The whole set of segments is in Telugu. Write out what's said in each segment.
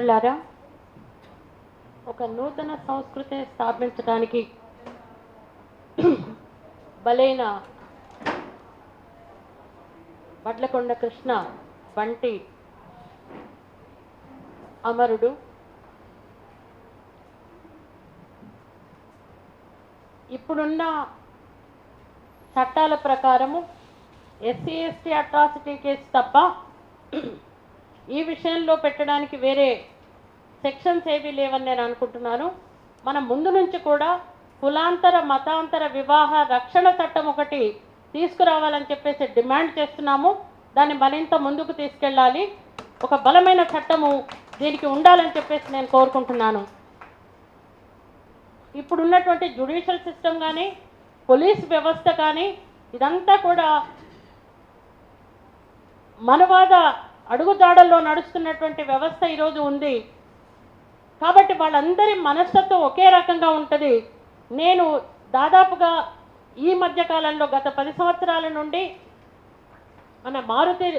మిత్రులారా, ఒక నూతన సంస్కృతిని స్థాపించడానికి బలైన వడ్లకొండ కృష్ణ వంటి అమరుడు ఇప్పుడున్న చట్టాల ప్రకారము ఎస్సీ ఎస్టీ అట్రాసిటీ కేసు తప్ప ఈ విషయంలో పెట్టడానికి వేరే సెక్షన్స్ ఏవి లేవని నేను అనుకుంటున్నాను. మనం ముందు నుంచి కూడా కులాంతర మతాంతర వివాహ రక్షణ చట్టం ఒకటి తీసుకురావాలని చెప్పేసి డిమాండ్ చేస్తున్నాము. దాన్ని మరింత ముందుకు తీసుకెళ్ళాలి. ఒక బలమైన చట్టము దీనికి ఉండాలని చెప్పేసి నేను కోరుకుంటున్నాను. ఇప్పుడున్నటువంటి జ్యుడిషియల్ సిస్టమ్ కానీ పోలీస్ వ్యవస్థ కానీ ఇదంతా కూడా మనవాద అడుగుజాడల్లో నడుస్తున్నటువంటి వ్యవస్థ ఈరోజు ఉంది. కాబట్టి వాళ్ళందరి మనస్తత్వం ఒకే రకంగా ఉంటుంది. నేను దాదాపుగా ఈ మధ్యకాలంలో గత 10 సంవత్సరాల నుండి మన మారుతి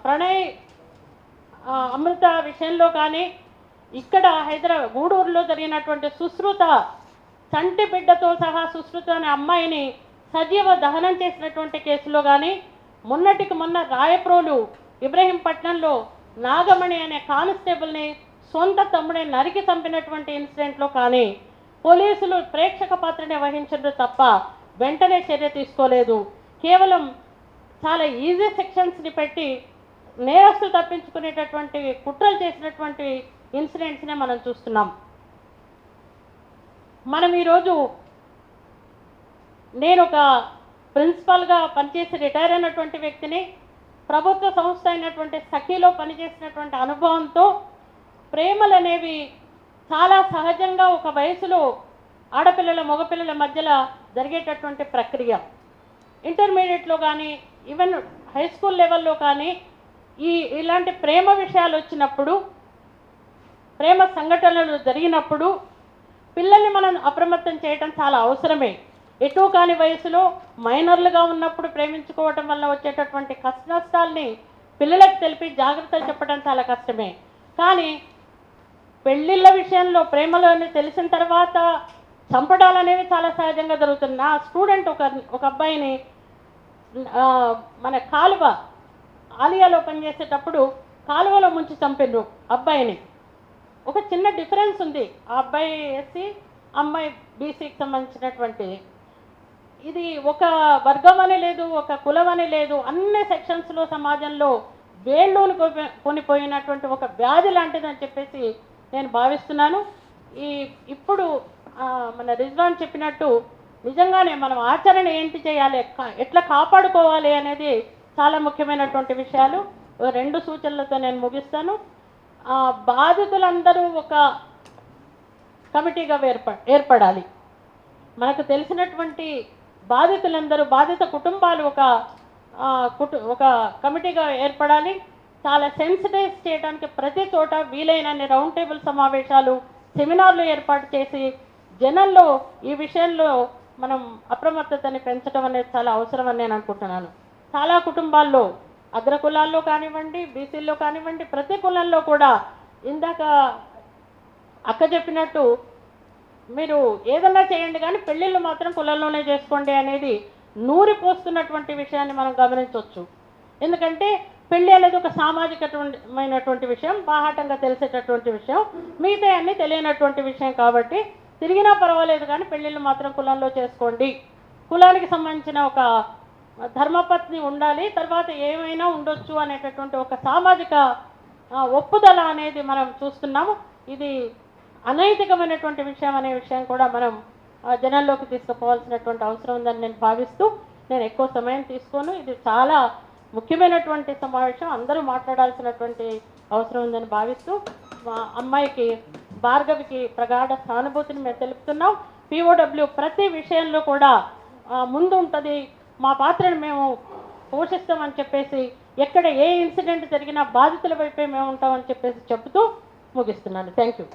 ప్రణయ్ అమృత విషయంలో కానీ ఇక్కడ గూడూరులో జరిగినటువంటి సుశ్రుత చంటి బిడ్డతో సహా సుశ్రుత అనే అమ్మాయిని సజీవ దహనం చేసినటువంటి కేసులో కానీ మొన్నటికి మొన్న రాయప్రోలు ఇబ్రహీంపట్నంలో నాగమణి అనే కానిస్టేబుల్ని సొంత తమ్ముడే నరికి చంపినటువంటి ఇన్సిడెంట్లో కానీ పోలీసులు ప్రేక్షక పాత్రనే వహించారు తప్ప వెంటనే చర్య తీసుకోలేదు. కేవలం చాలా ఈజీ సెక్షన్స్ని పెట్టి నేరస్తులు తప్పించుకునేటటువంటి కుట్రలు చేసినటువంటి ఇన్సిడెంట్స్నే మనం చూస్తున్నాం. మనం ఈరోజు నేను ఒక ప్రిన్సిపల్గా పనిచేసి రిటైర్ అయినటువంటి వ్యక్తిని, ప్రభుత్వ సంస్థ అయినటువంటి సఖీలో పనిచేసినటువంటి అనుభవంతో ప్రేమలు అనేవి చాలా సహజంగా ఒక వయసులో ఆడపిల్లల మగపిల్లల మధ్యలో జరిగేటటువంటి ప్రక్రియ. ఇంటర్మీడియట్లో కానీ ఈవెన్ హై స్కూల్ లెవెల్లో కానీ ఇలాంటి ప్రేమ విషయాలు వచ్చినప్పుడు, ప్రేమ సంఘటనలు జరిగినప్పుడు పిల్లల్ని మనం అప్రమత్తం చేయటం చాలా అవసరమే. ఎటూ కాని వయసులో మైనర్లుగా ఉన్నప్పుడు ప్రేమించుకోవటం వల్ల వచ్చేటటువంటి కష్ట నష్టాలని పిల్లలకు తెలిపి జాగ్రత్తలు చెప్పడం చాలా కష్టమే. కానీ పెళ్ళిళ్ళ విషయంలో ప్రేమలోని తెలిసిన తర్వాత చంపడాలు అనేవి చాలా సహజంగా జరుగుతుంది. నా స్టూడెంట్ ఒక అబ్బాయిని మన కాలువ ఆలియాలో పనిచేసేటప్పుడు కాలువలో ముంచి చంపిండ్రు అబ్బాయిని. ఒక చిన్న డిఫరెన్స్ ఉంది. ఆ అబ్బాయి ఎస్సీ, అమ్మాయి బీసీకి సంబంధించినటువంటి. ఇది ఒక వర్గం అని లేదు, ఒక కులం అని లేదు, అన్ని సెక్షన్స్లో సమాజంలో వేళ్ళూని కొనిపోయినటువంటి ఒక వ్యాధి లాంటిదని చెప్పేసి నేను భావిస్తున్నాను. ఇప్పుడు మన రిజ్వాన్ చెప్పినట్టు నిజంగానే మనం ఆచరణ ఏంటి చేయాలి, ఎట్లా కాపాడుకోవాలి అనేది చాలా ముఖ్యమైనటువంటి విషయాలు. 2 సూచనలతో నేను ముగిస్తాను. బాధితులందరూ ఒక కమిటీగా ఏర్పడాలి. మనకు తెలిసినటువంటి బాధితులందరూ, బాధిత కుటుంబాలు ఒక కమిటీగా ఏర్పడాలి. చాలా సెన్సిటైజ్ చేయడానికి ప్రతి చోట వీలైనన్ని రౌండ్ టేబుల్ సమావేశాలు, సెమినార్లు ఏర్పాటు చేసి జనంలో ఈ విషయంలో మనం అప్రమత్తతని పెంచడం అనేది చాలా అవసరం అని నేను అనుకుంటున్నాను. చాలా కుటుంబాల్లో అగ్రకులాల్లో కానివ్వండి, బీసీల్లో కానివ్వండి, ప్రతి కులంలో కూడా ఇందాక అక్క చెప్పినట్టు మీరు ఏదన్నా చేయండి కానీ పెళ్ళిళ్ళు మాత్రం కులంలోనే చేసుకోండి అనేది నూరిపోస్తున్నటువంటి విషయాన్ని మనం గమనించవచ్చు. ఎందుకంటే పెళ్ళి అనేది ఒక సామాజికమైనటువంటి విషయం, బాహాటంగా తెలిసేటటువంటి విషయం, మిగతా అన్నీ తెలియనటువంటి విషయం. కాబట్టి తిరిగినా పర్వాలేదు కానీ పెళ్ళిళ్ళు మాత్రం కులంలో చేసుకోండి, కులానికి సంబంధించిన ఒక ధర్మపత్ని ఉండాలి, తర్వాత ఏమైనా ఉండొచ్చు అనేటటువంటి ఒక సామాజిక ఒప్పుదల అనేది మనం చూస్తున్నాము. ఇది అనైతికమైనటువంటి విషయం అనే విషయం కూడా మనం జనంలోకి తీసుకుపోవాల్సినటువంటి అవసరం ఉందని నేను భావిస్తూ నేను ఎక్కువ సమయం తీసుకోను. ఇది చాలా ముఖ్యమైనటువంటి సమావేశం, అందరూ మాట్లాడాల్సినటువంటి అవసరం ఉందని భావిస్తూ మా అమ్మాయికి భార్గవికి ప్రగాఢ సానుభూతిని మేము తెలుపుతున్నాం. POW ప్రతి విషయంలో కూడా ముందు ఉంటుంది, మా పాత్రను మేము పోషిస్తామని చెప్పేసి, ఎక్కడ ఏ ఇన్సిడెంట్ జరిగినా బాధితుల వైపే మేము ఉంటామని చెప్పేసి చెబుతూ ముగిస్తున్నాను. Thank you.